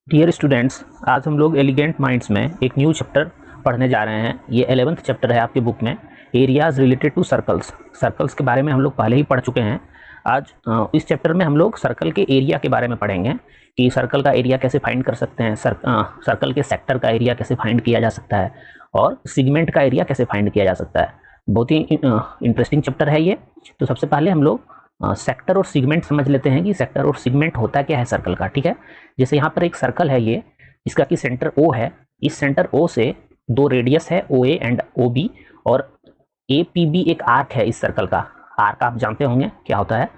Dear students, आज हम लोग एलिगेंट माइंड्स में एक न्यू चैप्टर पढ़ने जा रहे हैं। ये 11th चैप्टर है आपके बुक में, areas related to circles. Circles के बारे में हम लोग पहले ही पढ़ चुके हैं। आज इस चैप्टर में हम लोग सर्कल के एरिया के बारे में पढ़ेंगे कि सर्कल का एरिया कैसे फाइंड कर सकते हैं, सर्कल के सेक्टर का एरिया कैसे फाइंड किया जा सकता है और सिगमेंट का एरिया कैसे फाइंड किया जा सकता है। बहुत ही इंटरेस्टिंग चैप्टर है ये। तो सबसे पहले हम लोग सेक्टर और सिगमेंट समझ लेते हैं कि सेक्टर और सिगमेंट होता क्या है सर्कल का। ठीक है, जैसे यहाँ पर एक सर्कल है ये, इसका कि सेंटर ओ है। इस सेंटर ओ से दो रेडियस है, ओ ए एंड ओ बी, और ए पी बी एक आर्क है इस सर्कल का। आर्क आप जानते होंगे क्या होता है,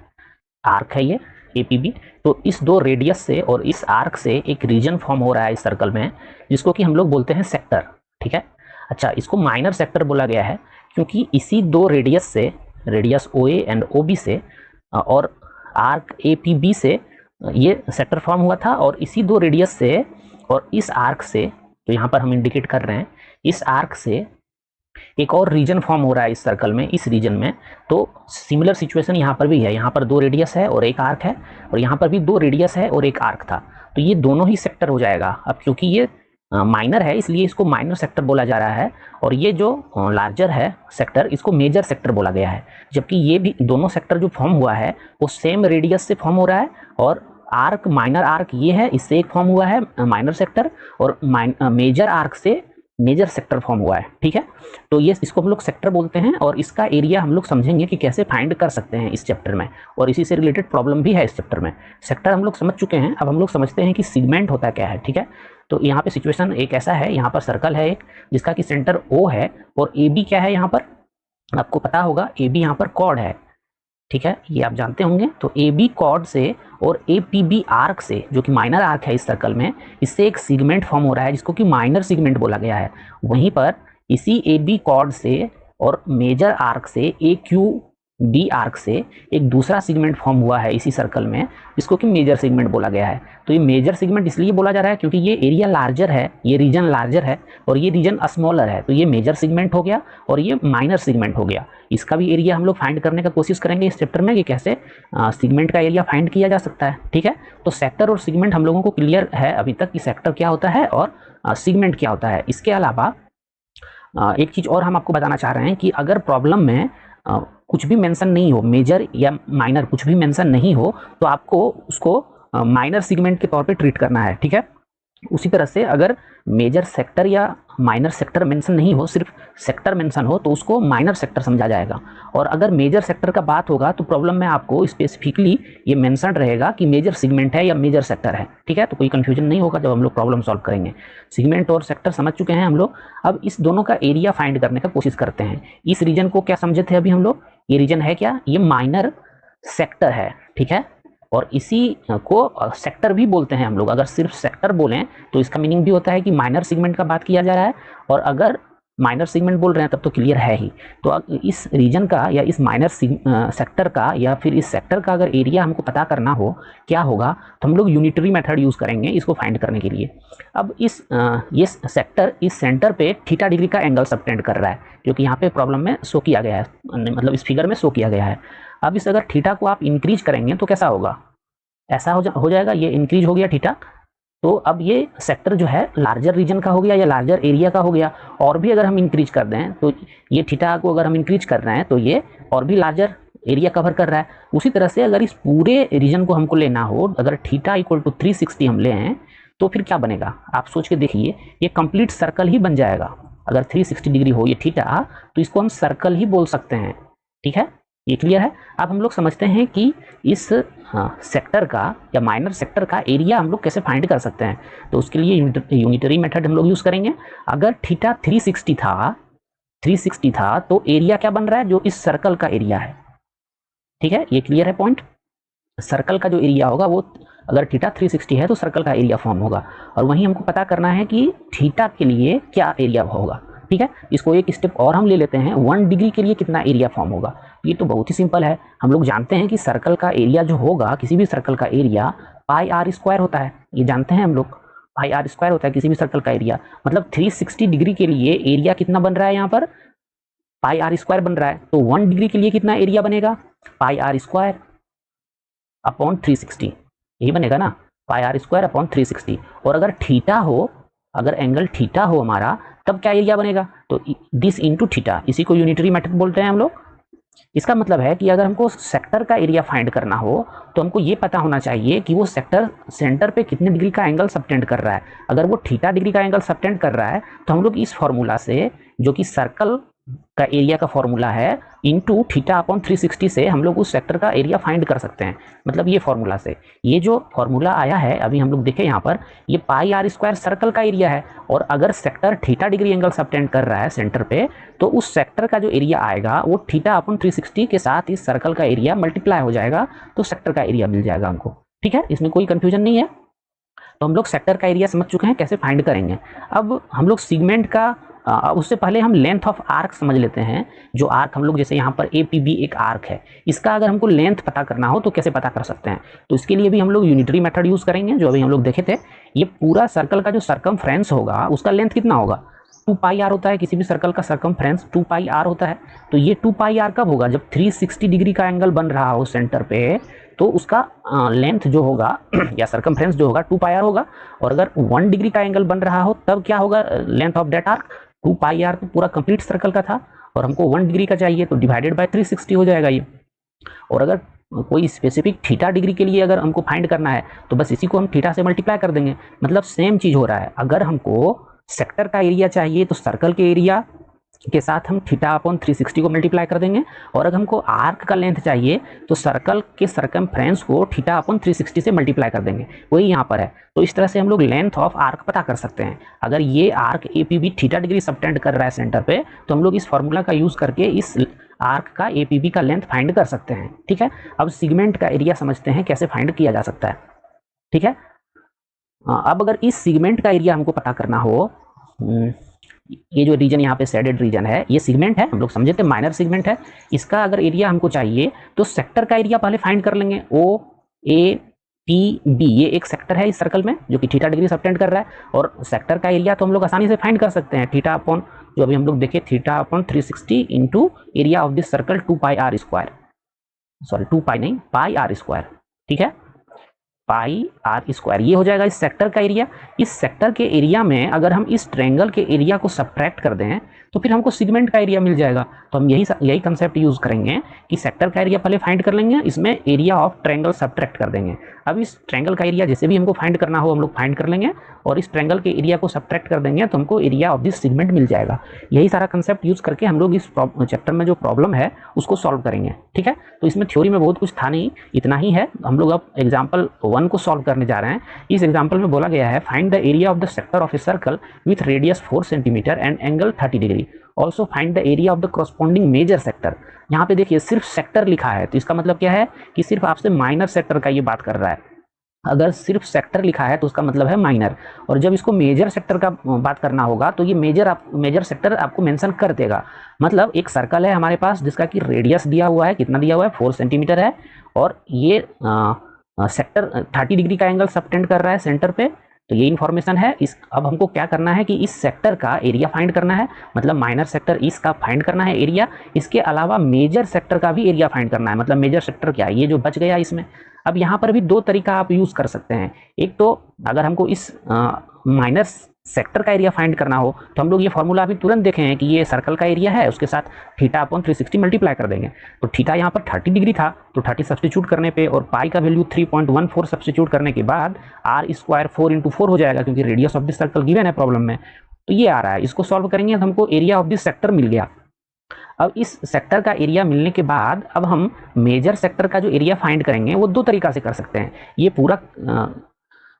आर्क है ये ए पी बी। तो इस दो रेडियस से और इस आर्क से एक रीजन फॉर्म हो रहा है इस सर्कल में, जिसको कि हम लोग बोलते हैं सेक्टर। ठीक है, अच्छा, इसको माइनर सेक्टर बोला गया है क्योंकि इसी दो रेडियस से, radius O A and O B से और आर्क ए पी बी से ये सेक्टर फॉर्म हुआ था, और इसी दो रेडियस से और इस आर्क से, तो यहाँ पर हम इंडिकेट कर रहे हैं, इस आर्क से एक और रीजन फॉर्म हो रहा है इस सर्कल में, इस रीजन में। तो सिमिलर सिचुएशन यहाँ पर भी है, यहाँ पर दो रेडियस है और एक आर्क है, और यहाँ पर भी दो रेडियस है और एक आर्क था। तो ये दोनों ही सेक्टर हो जाएगा। अब क्योंकि ये माइनर है इसलिए इसको माइनर सेक्टर बोला जा रहा है, और ये जो लार्जर है सेक्टर, इसको मेजर सेक्टर बोला गया है। जबकि ये भी दोनों सेक्टर जो फॉर्म हुआ है वो सेम रेडियस से फॉर्म हो रहा है, और आर्क, माइनर आर्क ये है, इससे एक फॉर्म हुआ है माइनर सेक्टर, और मेजर आर्क से मेजर सेक्टर फॉर्म हुआ है। ठीक है, तो ये इसको हम लोग सेक्टर बोलते हैं, और इसका एरिया हम लोग समझेंगे कि कैसे फाइंड कर सकते हैं इस चैप्टर में, और इसी से रिलेटेड प्रॉब्लम भी है इस चैप्टर में। सेक्टर हम लोग समझ चुके हैं, अब हम लोग समझते हैं कि सिगमेंट होता क्या है। ठीक है, तो यहाँ पे सिचुएशन एक ऐसा है, यहाँ पर सर्कल है एक जिसका कि सेंटर ओ है, और ए बी क्या है यहाँ पर, आपको पता होगा, ए बी यहाँ पर कॉर्ड है। ठीक है, ये आप जानते होंगे। तो ए बी कॉर्ड से और ए पी बी आर्क से, जो कि माइनर आर्क है इस सर्कल में, इससे एक सिगमेंट फॉर्म हो रहा है जिसको कि माइनर सिगमेंट बोला गया है। वहीं पर इसी ए बी कॉर्ड से और मेजर आर्क से, ए क्यू बी आर्क से एक दूसरा सिगमेंट फॉर्म हुआ है इसी सर्कल में, जिसको कि मेजर सिगमेंट बोला गया है। तो ये मेजर सिगमेंट इसलिए बोला जा रहा है क्योंकि ये एरिया लार्जर है, ये रीजन लार्जर है, और ये रीजन स्मॉलर है। तो ये मेजर सिगमेंट हो गया और ये माइनर सिगमेंट हो गया। इसका भी एरिया हम लोग फाइंड करने का कोशिश करेंगे इस चैप्टर में कि कैसे सिगमेंट का एरिया फाइंड किया जा सकता है। ठीक है, तो सेक्टर और सिगमेंट हम लोगों को क्लियर है अभी तक कि सेक्टर क्या होता है और सिगमेंट क्या होता है। इसके अलावा एक चीज़ और हम आपको बताना चाह रहे हैं कि अगर प्रॉब्लम में कुछ भी मेंशन नहीं हो, मेजर या माइनर कुछ भी मेंशन नहीं हो, तो आपको उसको माइनर सिगमेंट के तौर पे ट्रीट करना है। ठीक है, उसी तरह से अगर मेजर सेक्टर या माइनर सेक्टर मेंशन नहीं हो, सिर्फ सेक्टर मेंशन हो, तो उसको माइनर सेक्टर समझा जाएगा। और अगर मेजर सेक्टर का बात होगा तो प्रॉब्लम में आपको स्पेसिफिकली ये मेंशन रहेगा कि मेजर सिगमेंट है या मेजर सेक्टर है। ठीक है, तो कोई कंफ्यूजन नहीं होगा जब हम लोग प्रॉब्लम सॉल्व करेंगे। सिगमेंट और सेक्टर समझ चुके हैं हम लोग, अब इस दोनों का एरिया फाइंड करने का कोशिश करते हैं। इस रीजन को क्या समझे थे अभी हम लोग, ये रीजन है क्या, ये माइनर सेक्टर है। ठीक है, और इसी को सेक्टर भी बोलते हैं हम लोग। अगर सिर्फ सेक्टर बोलें तो इसका मीनिंग भी होता है कि माइनर सिगमेंट का बात किया जा रहा है, और अगर माइनर सिगमेंट बोल रहे हैं तब तो क्लियर है ही। तो इस रीजन का या इस माइनर सेक्टर का या फिर इस सेक्टर का अगर एरिया हमको पता करना हो क्या होगा, तो हम लोग यूनिटरी मेथड यूज़ करेंगे इसको फाइंड करने के लिए। अब ये सेक्टर इस सेंटर पे थीटा डिग्री का एंगल सबटेंड कर रहा है, जो कि यहाँ पे प्रॉब्लम में शो किया गया है, मतलब इस फिगर में शो किया गया है। अब इस अगर थीटा को आप इंक्रीज करेंगे तो कैसा होगा, ऐसा हो जाएगा, ये इंक्रीज हो गया थीटा। तो अब ये सेक्टर जो है लार्जर रीजन का हो गया या लार्जर एरिया का हो गया। और भी अगर हम इंक्रीज कर दें तो ये थीटा को अगर हम इंक्रीज कर रहे हैं तो ये और भी लार्जर एरिया कवर कर रहा है। उसी तरह से अगर इस पूरे रीजन को हमको लेना हो, अगर थीटा इक्वल टू 360 हम लें तो फिर क्या बनेगा, आप सोच के देखिए, ये कंप्लीट सर्कल ही बन जाएगा। अगर 360 डिग्री हो ये थीटा, तो इसको हम सर्कल ही बोल सकते हैं। ठीक है, ये क्लियर है। अब हम लोग समझते हैं कि इस सेक्टर का या माइनर सेक्टर का एरिया हम लोग कैसे फाइंड कर सकते हैं। तो उसके लिए यूनिटरी मेथड हम लोग यूज़ करेंगे। अगर थीटा 360 था तो एरिया क्या बन रहा है, जो इस सर्कल का एरिया है। ठीक है, ये क्लियर है पॉइंट। सर्कल का जो एरिया होगा वो, अगर थीटा 360 है तो सर्कल का एरिया फॉर्म होगा, और वहीं हमको पता करना है कि थीटा के लिए क्या एरिया होगा। ठीक है, इसको एक स्टेप और हम ले लेते हैं, 1 डिग्री के लिए कितना एरिया फॉर्म होगा। ये तो बहुत ही सिंपल है, हम लोग जानते हैं कि सर्कल का एरिया जो होगा, किसी भी सर्कल का एरिया पाई आर स्क्वायर होता है, ये जानते हैं हम लोग, पाई आर स्क्वायर होता है किसी भी सर्कल का एरिया। मतलब 360 डिग्री के लिए एरिया कितना बन रहा है यहाँ पर, पाई आर स्क्वायर बन रहा है। तो 1 डिग्री के लिए कितना एरिया बनेगा, पाई आर स्क्वायर अपॉन 360, यही बनेगा ना। पाई आर स्क्वायर अपॉन 360। और अगर थीटा हो, अगर एंगल थीटा हो हमारा, तब क्या एरिया बनेगा, तो दिस इंटू थीटा, इसी को यूनिटरी मेथड बोलते हैं हम लोग। इसका मतलब है कि अगर हमको सेक्टर का एरिया फाइंड करना हो तो हमको ये पता होना चाहिए कि वो सेक्टर सेंटर पे कितने डिग्री का एंगल सबटेंड कर रहा है। अगर वो थीटा डिग्री का एंगल सबटेंड कर रहा है तो हम लोग इस फॉर्मूला से, जो कि सर्कल का एरिया का फॉर्मूला है, इंटू थीटा अपॉन 360 से हम लोग उस सेक्टर का एरिया फाइंड कर सकते हैं। मतलब ये फॉर्मूला से, ये जो फॉर्मूला आया है अभी हम लोग देखें यहाँ पर, ये पाई आर स्क्वायर सर्कल का एरिया है। और अगर sector theta degree angle subtend कर रहा है सेंटर पे, तो उस सेक्टर का जो एरिया आएगा वो थीटा अपॉन 360 के साथ इस सर्कल का एरिया मल्टीप्लाई हो जाएगा, तो सेक्टर का एरिया मिल जाएगा हमको। ठीक है, इसमें कोई कंफ्यूजन नहीं है। तो हम लोग सेक्टर का एरिया समझ चुके हैं, कैसे फाइंड करेंगे। अब हम लोग सिगमेंट का उससे पहले हम लेंथ ऑफ आर्क समझ लेते हैं। जो आर्क हम लोग, जैसे यहाँ पर ए पी बी एक आर्क है, इसका अगर हमको लेंथ पता करना हो तो कैसे पता कर सकते हैं। तो इसके लिए भी हम लोग यूनिटरी मेथड यूज करेंगे, जो अभी हम लोग देखे थे। ये पूरा सर्कल का जो सरकमफ्रेंस होगा उसका लेंथ कितना होगा, 2 पाई आर होता है। किसी भी सर्कल का सरकमफ्रेंस 2 पाई आर होता है। तो ये 2 पाई आर कब होगा, जब 360 डिग्री का एंगल बन रहा हो सेंटर पे, तो उसका लेंथ जो होगा या सरकमफ्रेंस जो होगा 2 पाई आर होगा। और अगर 1 डिग्री का एंगल बन रहा हो तब क्या होगा length of that arc, 2 pi R तो पूरा कंप्लीट सर्कल का था, और हमको 1 डिग्री का चाहिए तो डिवाइडेड बाय 360 हो जाएगा ये। और अगर कोई स्पेसिफिक थीटा डिग्री के लिए अगर हमको फाइंड करना है तो बस इसी को हम थीटा से मल्टीप्लाई कर देंगे। मतलब सेम चीज़ हो रहा है। अगर हमको सेक्टर का एरिया चाहिए तो सर्कल के एरिया के साथ हम थीटा अपॉन 360 को मल्टीप्लाई कर देंगे। और अगर हमको आर्क का लेंथ चाहिए तो सर्कल के सरकमफ्रेंस को थीटा अपॉन 360 से मल्टीप्लाई कर देंगे, वही यहाँ पर है। तो इस तरह से हम लोग लेंथ ऑफ आर्क पता कर सकते हैं। अगर ये arc A P B theta degree subtend कर रहा है सेंटर पे, तो हम लोग इस फॉर्मूला का यूज़ करके इस आर्क का ए पी बी का लेंथ फाइंड कर सकते हैं। ठीक है, अब सिगमेंट का एरिया समझते हैं कैसे फाइंड किया जा सकता है। ठीक है, अब अगर इस सिगमेंट का एरिया हमको पता करना हो, ये जो रीजन यहाँ पे शेडेड रीजन है ये सिगमेंट है, हम लोग समझे थे माइनर सिगमेंट है। इसका अगर एरिया हमको चाहिए तो सेक्टर का एरिया पहले फाइंड कर लेंगे। ओ ए पी बी ये एक सेक्टर है इस सर्कल में जो कि थीटा डिग्री सबटेंड कर रहा है। और सेक्टर का एरिया तो हम लोग आसानी से फाइंड कर सकते हैं, थीटा अपॉन, जो अभी हम लोग देखे, theta upon 360 into area of this circle 2 pi R square, sorry 2 pi नहीं, पाई आर स्क्वायर। ठीक है, पाई आर स्क्वायर ये हो जाएगा इस सेक्टर का एरिया। इस सेक्टर के एरिया में अगर हम इस ट्रायंगल के एरिया को सब्ट्रैक्ट कर दें तो फिर हमको सिगमेंट का एरिया मिल जाएगा। तो हम यही कंसेप्ट यूज करेंगे कि सेक्टर का एरिया पहले फाइंड कर लेंगे, इसमें एरिया ऑफ ट्रायंगल सब्ट्रैक्ट कर देंगे। अब इस ट्रायंगल का एरिया जैसे भी हमको फाइंड करना हो हम लोग फाइंड कर लेंगे, और इस ट्रायंगल के एरिया को सब्ट्रैक्ट कर देंगे तो हमको एरिया ऑफ दिस सिगमेंट मिल जाएगा। यही सारा कंसेप्ट यूज करके हम लोग इस चैप्टर में जो प्रॉब्लम है उसको सॉल्व करेंगे। ठीक है, तो इसमें थ्योरी में बहुत कुछ था नहीं, इतना ही है। हम लोग अब एग्जाम्पल 1 को सॉल्व करने जा रहे हैं। इस एग्जाम्पल में बोला गया है, find the area of the sector of a circle with radius 4 centimetre and angle 30 degree. Also find the area of the corresponding major sector. यहाँ पे देखिए सिर्फ सेक्टर लिखा है, तो इसका मतलब क्या है कि सिर्फ आपसे माइनर सेक्टर का ये बात कर रहा है। अगर सिर्फ सेक्टर लिखा है तो उसका मतलब है माइनर, और जब इसको मेजर सेक्टर का बात करना होगा तो ये मेजर सेक्टर आपको मेंशन कर देगा। मतलब एक सर्कल है हमारे पास जिसका कि रेडियस दिया हुआ है, कितना दिया हुआ है, 4 सेंटीमीटर है, और ये सेक्टर 30 डिग्री का एंगल सबटेंड कर रहा है सेंटर पे। तो ये इन्फॉर्मेशन है। अब हमको क्या करना है कि इस सेक्टर का एरिया फाइंड करना है, मतलब माइनर सेक्टर इसका फाइंड करना है एरिया। इसके अलावा मेजर सेक्टर का भी एरिया फाइंड करना है। मतलब मेजर सेक्टर क्या है, ये जो बच गया इसमें। अब यहाँ पर भी 2 तरीका आप यूज़ कर सकते हैं। एक तो अगर हमको इस माइनर सेक्टर का एरिया फाइंड करना हो तो हम लोग ये फॉर्मूला अभी तुरंत देखे हैं कि ये सर्कल का एरिया है, उसके साथ थीटा अपॉन 360 मल्टीप्लाई कर देंगे। तो थीटा यहाँ पर 30 डिग्री था तो 30 सब्स्टिट्यूट करने पे और पाई का वैल्यू 3.14 सब्स्टिट्यूट करने के बाद आर स्क्वायर 4 इंटू 4 हो जाएगा, क्योंकि radius of this circle given है प्रॉब्लम में। तो ये आ रहा है, इसको सॉल्व करेंगे तो हमको एरिया ऑफ दिस सेक्टर मिल गया। अब इस सेक्टर का एरिया मिलने के बाद अब हम मेजर सेक्टर का जो एरिया फाइंड करेंगे वो 2 तरीका से कर सकते हैं। ये पूरा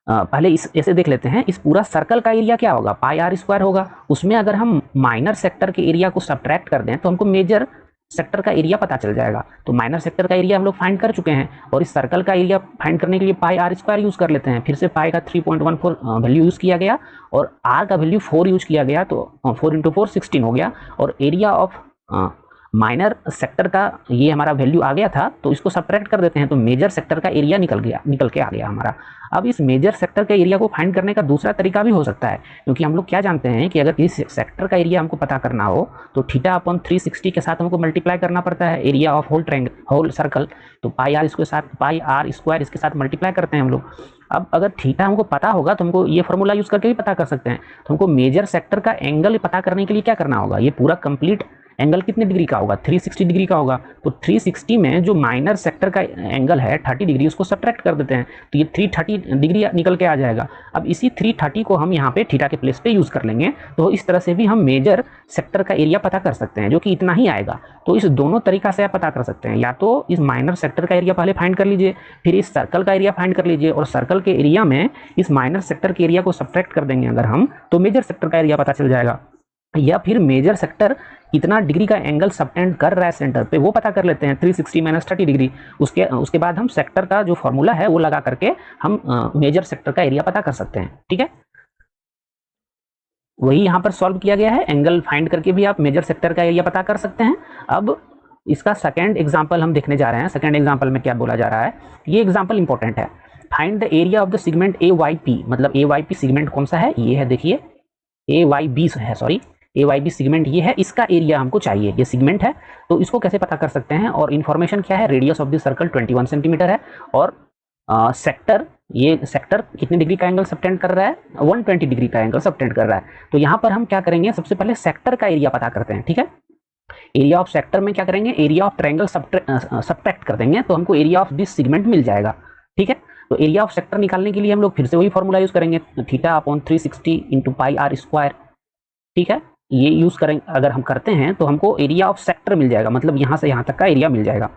पहले इस ऐसे देख लेते हैं, इस पूरा सर्कल का एरिया क्या होगा, पाई आर स्क्वायर होगा। उसमें अगर हम माइनर सेक्टर के एरिया को सब्ट्रैक्ट कर दें तो हमको मेजर सेक्टर का एरिया पता चल जाएगा। तो माइनर सेक्टर का एरिया हम लोग फाइंड कर चुके हैं, और इस सर्कल का एरिया फाइंड करने के लिए पाई आर स्क्वायर यूज़ कर लेते हैं। फिर से पाई का 3.14 वैल्यू यूज़ किया गया और आर का वैल्यू 4 यूज़ किया गया, तो 4 इंटू 4 16 हो गया। और एरिया ऑफ माइनर सेक्टर का ये हमारा वैल्यू आ गया था, तो इसको सब्ट्रैक्ट कर देते हैं तो मेजर सेक्टर का एरिया निकल के आ गया हमारा। अब इस मेजर सेक्टर के एरिया को फाइंड करने का दूसरा तरीका भी हो सकता है, क्योंकि हम लोग क्या जानते हैं कि अगर किसी सेक्टर का एरिया हमको पता करना हो तो थीटा अपॉन 360 के साथ हमको मल्टीप्लाई करना पड़ता है एरिया ऑफ होल सर्कल। तो पाई आर इसके साथ पाई आर स्क्वायर इसके साथ मल्टीप्लाई करते हैं हम लोग। अब अगर थीटा हमको पता होगा तो हमको ये फॉर्मूला यूज करके भी पता कर सकते हैं। तो हमको मेजर सेक्टर का एंगल पता करने के लिए क्या करना होगा, ये पूरा कंप्लीट एंगल कितने डिग्री का होगा, 360 डिग्री का होगा। तो 360 में जो माइनर सेक्टर का एंगल है 30 डिग्री, उसको सब्ट्रैक्ट कर देते हैं तो ये 330 डिग्री निकल के आ जाएगा। अब इसी 330 को हम यहाँ पे थीटा के प्लेस पे यूज कर लेंगे, तो इस तरह से भी हम मेजर सेक्टर का एरिया पता कर सकते हैं, जो कि इतना ही आएगा। तो इस दोनों तरीका से आप पता कर सकते हैं, या तो इस माइनर सेक्टर का एरिया पहले फाइंड कर लीजिए, फिर इस सर्कल का एरिया फाइंड कर लीजिए, और सर्कल के एरिया में इस माइनर सेक्टर के एरिया को सब्ट्रैक्ट कर देंगे अगर हम, तो मेजर सेक्टर का एरिया पता चल जाएगा। या फिर मेजर सेक्टर कितना डिग्री का एंगल सबटेंड कर रहा है सेंटर पे, वो पता कर लेते हैं, 360 माइनस 30 डिग्री। उसके बाद हम सेक्टर का जो फॉर्मूला है वो लगा करके हम मेजर सेक्टर का एरिया पता कर सकते हैं। ठीक है, वही यहाँ पर सॉल्व किया गया है। एंगल फाइंड करके भी आप मेजर सेक्टर का एरिया पता कर सकते हैं। अब इसका सेकेंड एग्जाम्पल हम देखने जा रहे हैं। सेकेंड एग्जाम्पल में क्या बोला जा रहा है, ये एग्जाम्पल इंपॉर्टेंट है। Find the area of the segment AYP, मतलब AYP सेगमेंट कौन सा है, ये है, देखिए AYB है, सॉरी AYB सेगमेंट ये है, इसका एरिया हमको चाहिए, ये सेगमेंट है। तो इसको कैसे पता कर सकते हैं, और इन्फॉर्मेशन क्या है, radius of the circle 21 centimetre है, और सेक्टर, ये सेक्टर कितने डिग्री का एंगल सबटेंड कर रहा है, 120 डिग्री का एंगल सबटेंड कर रहा है। तो यहाँ पर हम क्या करेंगे, सबसे पहले सेक्टर का एरिया पता करते हैं। ठीक है, एरिया ऑफ सेक्टर में क्या करेंगे, एरिया ऑफ ट्रायंगल सब्ट्रैक्ट कर देंगे, तो हमको एरिया ऑफ दिस सेगमेंट मिल जाएगा। ठीक है, तो एरिया ऑफ सेक्टर निकालने के लिए हम लोग फिर से वही फॉर्मूला यूज करेंगे, theta upon 360 into pi R square. ठीक है, ये यूज करेंगे, अगर हम करते हैं तो हमको एरिया ऑफ सेक्टर मिल जाएगा, मतलब यहाँ से यहाँ तक का एरिया मिल जाएगा।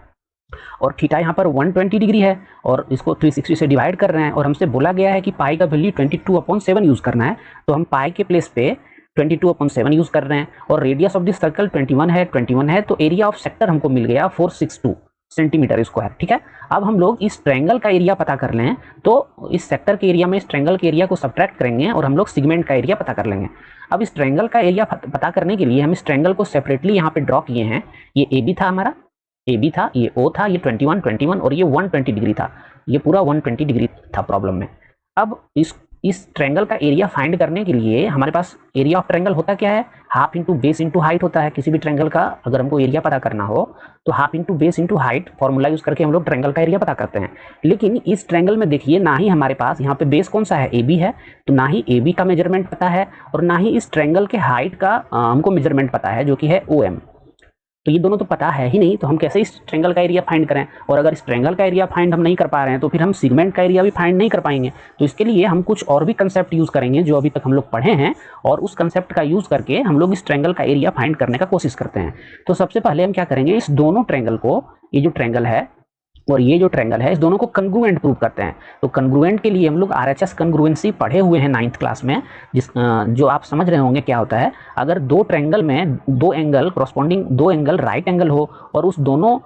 और थीटा यहाँ पर 120 डिग्री है, और इसको 360 से डिवाइड कर रहे हैं, और हमसे बोला गया है कि पाई का वैल्यू 22/7 यूज करना है। तो हम पाई के प्लेस पे 22/7 यूज कर रहे हैं, और रेडियस ऑफ दिस सर्कल 21 है, तो एरिया ऑफ सेक्टर हमको मिल गया 462 सेंटीमीटर स्क्वायर। ठीक है, अब हम लोग इस ट्रायंगल का एरिया पता कर लें, तो इस सेक्टर के एरिया में इस ट्रायंगल के एरिया को सब्ट्रैक्ट करेंगे और हम लोग सेगमेंट का एरिया पता कर लेंगे। अब इस ट्रायंगल का एरिया पता करने के लिए हम इस ट्रायंगल को सेपरेटली यहाँ पे ड्रॉ किए हैं। ये AB था, हमारा AB था, ये O था, ये 21 और ये 120 डिग्री था, ये पूरा 120 डिग्री था प्रॉब्लम में। अब इस ट्रायंगल का एरिया फाइंड करने के लिए हमारे पास एरिया ऑफ ट्रायंगल होता क्या है, half into base into height होता है। किसी भी ट्रायंगल का अगर हमको एरिया पता करना हो तो half into base into height formula use करके हम लोग ट्रायंगल का एरिया पता करते हैं। लेकिन इस ट्रायंगल में देखिए, ना ही हमारे पास यहाँ पे बेस कौन सा है, AB है, तो ना ही AB का मेजरमेंट पता है, और ना ही इस ट्रायंगल के हाइट का हमको मेजरमेंट पता है, जो कि है OM। तो ये दोनों तो पता है ही नहीं, तो हम कैसे इस ट्रायंगल का एरिया फाइंड करें। और अगर इस ट्रायंगल का एरिया फाइंड हम नहीं कर पा रहे हैं तो फिर हम सेगमेंट का एरिया भी फाइंड नहीं कर पाएंगे। तो इसके लिए हम कुछ और भी कंसेप्ट यूज करेंगे जो अभी तक हम लोग पढ़े हैं, और उस कंसेप्ट का यूज करके हम लोग इस ट्रायंगल का एरिया फाइंड करने का कोशिश करते हैं। तो सबसे पहले हम क्या करेंगे, इस दोनों ट्रायंगल को, ये जो ट्रायंगल है और ये जो ट्रायंगल है, इस दोनों को कंग्रुएंट प्रूव करते हैं। तो कंग्रुएंट के लिए हम लोग RHS कंग्रुएंसी पढ़े हुए हैं 9th क्लास में, जो आप समझ रहे होंगे क्या होता है। अगर दो ट्रायंगल में दो एंगल कॉरस्पॉन्डिंग, दो एंगल राइट एंगल हो, और उस दोनों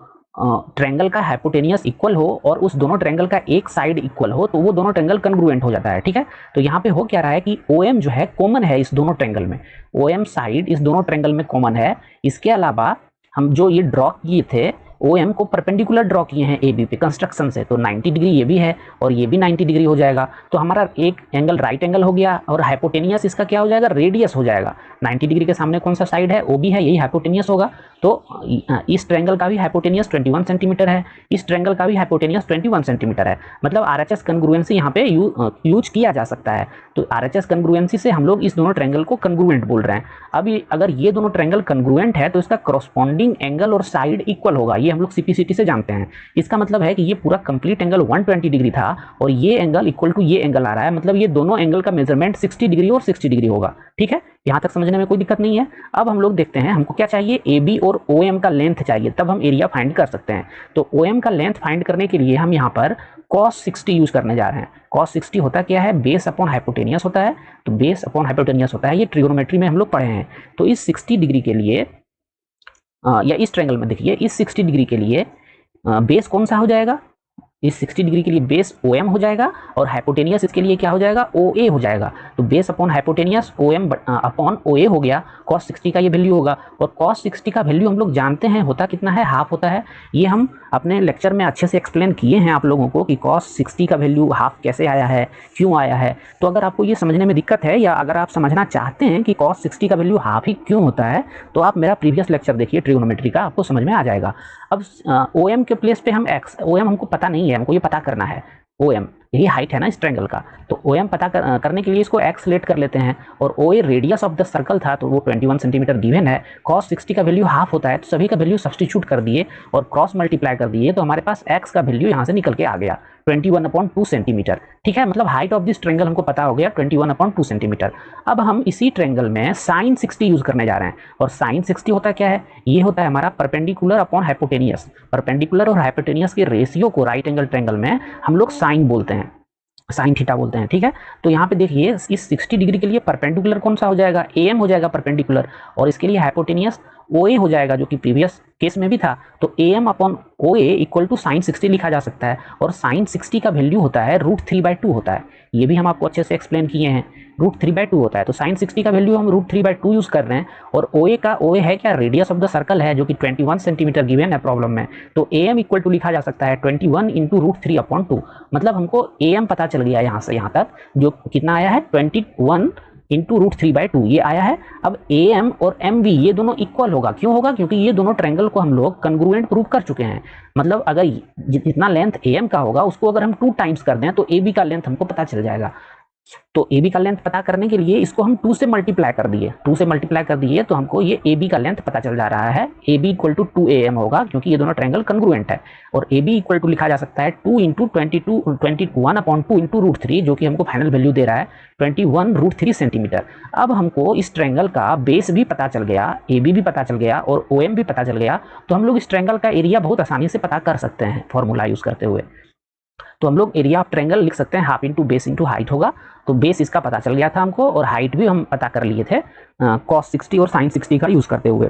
ट्रायंगल का हाइपोटेनियस इक्वल हो, और उस दोनों ट्रायंगल का एक साइड इक्वल हो, तो वो दोनों ट्रायंगल कंग्रुएंट हो जाता है। ठीक है, तो यहाँ पे हो क्या रहा है कि OM जो है कॉमन है इस दोनों ट्रायंगल में, OM साइड इस दोनों ट्रायंगल में कॉमन है। इसके अलावा हम जो ये ड्रॉ किए थे, OM को परपेंडिकुलर ड्रॉ किए हैं AB पे कंस्ट्रक्शन से, तो 90 डिग्री ये भी है और ये भी 90 डिग्री हो जाएगा। तो हमारा एक एंगल राइट एंगल हो गया, और हाइपोटेनियस इसका क्या हो जाएगा, रेडियस हो जाएगा। 90 डिग्री के सामने कौन सा साइड है, OB है, यही हाइपोटेनियस होगा। तो इस ट्रायंगल का भी हाइपोटेनियस 21 सेंटीमीटर है, इस ट्रायंगल का भी हाइपोटेनियस 21 सेंटीमीटर है। मतलब RHS कंग्रुएंसी यहाँ पे यूज किया जा सकता है। तो RHS कंग्रुएंसी से हम लोग इस दोनों ट्रायंगल को कंग्रुएंट बोल रहे हैं। अब अगर ये दोनों ट्रायंगल कंग्रुएंट है तो इसका कॉरस्पॉन्डिंग एंगल और साइड इक्वल होगा, ये हम लोग CPCT से जानते हैं। इसका मतलब है कि ये पूरा कंप्लीट एंगल 120 डिग्री था, और ये एंगल इक्वल टू ये एंगल आ रहा है, मतलब ये दोनों एंगल का मेजरमेंट 60 डिग्री और 60 डिग्री होगा। ठीक है, यहाँ तक समझने में कोई दिक्कत नहीं है। अब हम लोग देखते हैं हमको क्या चाहिए, AB और OM का लेंथ चाहिए, तब हम एरिया फाइंड कर सकते हैं। तो OM का लेंथ फाइंड करने के लिए हम यहाँ पर cos 60 यूज करने जा रहे हैं। cos 60 होता क्या है, बेस अपॉन हाइपोटेनियस होता है। तो बेस अपॉन हाइपोटेनियस होता है, ये ट्रिगोनोमेट्री में हम लोग पढ़े हैं। तो इस 60 डिग्री के लिए या इस ट्रायंगल में देखिए, इस 60 डिग्री के लिए बेस कौन सा हो जाएगा, इस 60 डिग्री के लिए बेस OM हो जाएगा, और हाइपोटेनियस इसके लिए क्या हो जाएगा, OA हो जाएगा। तो base upon hypotenuse OM upon OA हो गया, cos 60 का ये वैल्यू होगा। और cos 60 का वैल्यू हम लोग जानते हैं होता कितना है, हाफ होता है। ये हम अपने लेक्चर में अच्छे से एक्सप्लेन किए हैं आप लोगों को कि cos 60 का वैल्यू हाफ कैसे आया है, क्यों आया है। तो अगर आपको ये समझने में दिक्कत है, या अगर आप समझना चाहते हैं कि cos 60 का वैल्यू हाफ ही क्यों होता है, तो आप मेरा प्रीवियस लेक्चर देखिए ट्रिगोनोमेट्री का, आपको समझ में आ जाएगा। अब OM के प्लेस पे हम OM हमको पता नहीं है, हमको ये पता करना है OM। यही हाइट है ना इस ट्रायंगल का। तो ओ एम पता करने के लिए इसको एक्स सेलेक्ट कर लेते हैं, और ओ ए रेडियस ऑफ द सर्कल था तो वो 21 सेंटीमीटर गिवन है। कॉस 60 का वैल्यू हाफ होता है, तो सभी का वैल्यू सब्सटीट्यूट कर दिए और क्रॉस मल्टीप्लाई कर दिए, तो हमारे पास एक्स का वैल्यू यहाँ से निकल के आ गया 21/2 सेंटीमीटर। ठीक है, मतलब हाइट ऑफ दिस ट्रायंगल हमको पता हो गया 21/2 सेंटीमीटर। अब हम इसी ट्रायंगल में साइन 60 यूज करने जा रहे हैं, और साइन 60 होता क्या है, ये होता है हमारा परपेंडिकुलर अपॉन हाइपोटेनियस। परपेंडिकुलर और हाइपोटेनियस के रेशियो को राइट एंगल ट्रायंगल में हम लोग साइन बोलते हैं, साइन थीटा बोलते हैं। ठीक है, तो यहाँ पे देखिए इस 60 डिग्री के लिए परपेंडिकुलर कौन सा हो जाएगा, एम हो जाएगा परपेंडिकुलर, और इसके लिए हाइपोटेनियस ओ ए हो जाएगा, जो कि प्रीवियस केस में भी था। तो A M upon O A equal to sine 60 लिखा जा सकता है, और साइन 60 का वैल्यू होता है √3/2 होता है। ये भी हम आपको अच्छे से एक्सप्लेन किए हैं, √3/2 होता है। तो साइन 60 का वैल्यू हम √3/2 यूज कर रहे हैं, और ओ ए का, ओ ए है क्या, रेडियस ऑफ द सर्कल है, जो कि 21 सेंटीमीटर गिवन है प्रॉब्लम में। तो ए एम इक्वल टू लिखा जा सकता है 21 इंटू √3/2। मतलब हमको ए एम पता चल गया यहाँ से यहाँ तक, जो कितना आया है 21 इंटू √3/2 ये आया है। अब ए एम और एम वी ये दोनों इक्वल होगा, क्यों होगा, क्योंकि ये दोनों ट्रायंगल को हम लोग कन्ग्रुएंट प्रूव कर चुके हैं। मतलब अगर जितना लेंथ ए एम का होगा उसको अगर हम 2 टाइम्स कर दें तो ए बी का लेंथ हमको पता चल जाएगा। तो ए बी का लेंथ पता करने के लिए इसको हम 2 से मल्टीप्लाई कर दिए, 2 से मल्टीप्लाई कर दिए तो हमको ये ए बी का लेंथ पता चल जा रहा है। A B equal to 2am होगा, क्योंकि ये दोनों ट्रायंगल कन्ग्रुएंट है। और ए बी इक्वल टू लिखा जा सकता है 2 इंटू 21/2 इंटू √3, जो कि हमको फाइनल वैल्यू दे रहा है 21 √3 सेंटीमीटर। अब हमको इस ट्रायंगल का बेस भी पता चल गया, ए बी भी पता चल गया, और ओ एम भी पता चल गया, तो हम लोग इस ट्रायंगल का एरिया बहुत आसानी से पता कर सकते हैं फॉर्मूला यूज करते हुए। तो हम लोग एरिया ऑफ ट्रायंगल लिख सकते हैं half into base into height होगा। तो बेस इसका पता चल गया था हमको, और हाइट भी हम पता कर लिए थे कॉस 60 और साइन 60 का यूज करते हुए।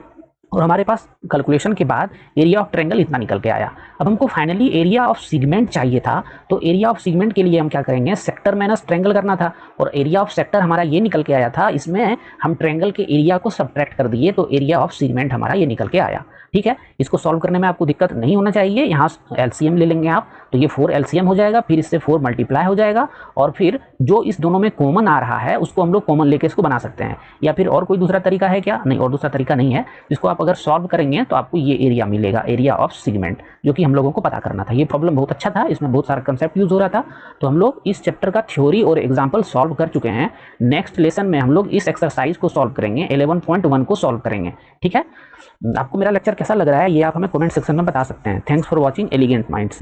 और हमारे पास कैलकुलेशन के बाद एरिया ऑफ ट्रायंगल इतना निकल के आया। अब हमको फाइनली एरिया ऑफ सेगमेंट चाहिए था, तो एरिया ऑफ सेगमेंट के लिए हम क्या करेंगे, सेक्टर माइनस ट्रायंगल करना था, और एरिया ऑफ सेक्टर हमारा ये निकल के आया था। इसमें हम ट्रायंगल के एरिया को सब्ट्रैक्ट कर दिए, तो एरिया ऑफ सेगमेंट हमारा ये निकल के आया। ठीक है, इसको सॉल्व करने में आपको दिक्कत नहीं होना चाहिए। यहाँ एलसीएम ले लेंगे आप, तो ये 4 एलसीएम हो जाएगा, फिर इससे 4 मल्टीप्लाई हो जाएगा, और फिर जो इस दोनों में कॉमन आ रहा है उसको हम लोग कॉमन लेके इसको बना सकते हैं। या फिर और कोई दूसरा तरीका है क्या, नहीं और दूसरा तरीका नहीं है। इसको आप अगर सॉल्व करेंगे तो आपको ये एरिया मिलेगा, एरिया ऑफ सेगमेंट, जो कि हम लोगों को पता करना था। ये प्रॉब्लम बहुत अच्छा था, इसमें बहुत सारा कंसेप्ट यूज हो रहा था। तो हम लोग इस चैप्टर का थ्योरी और एग्जाम्पल सॉल्व कर चुके हैं। नेक्स्ट लेसन में हम लोग इस एक्सरसाइज को सॉल्व करेंगे, 11.1 को सॉल्व करेंगे। ठीक है, आपको मेरा लेक्चर कैसा लग रहा है ये आप हमें कमेंट सेक्शन में बता सकते हैं। Thanks for watching elegant minds.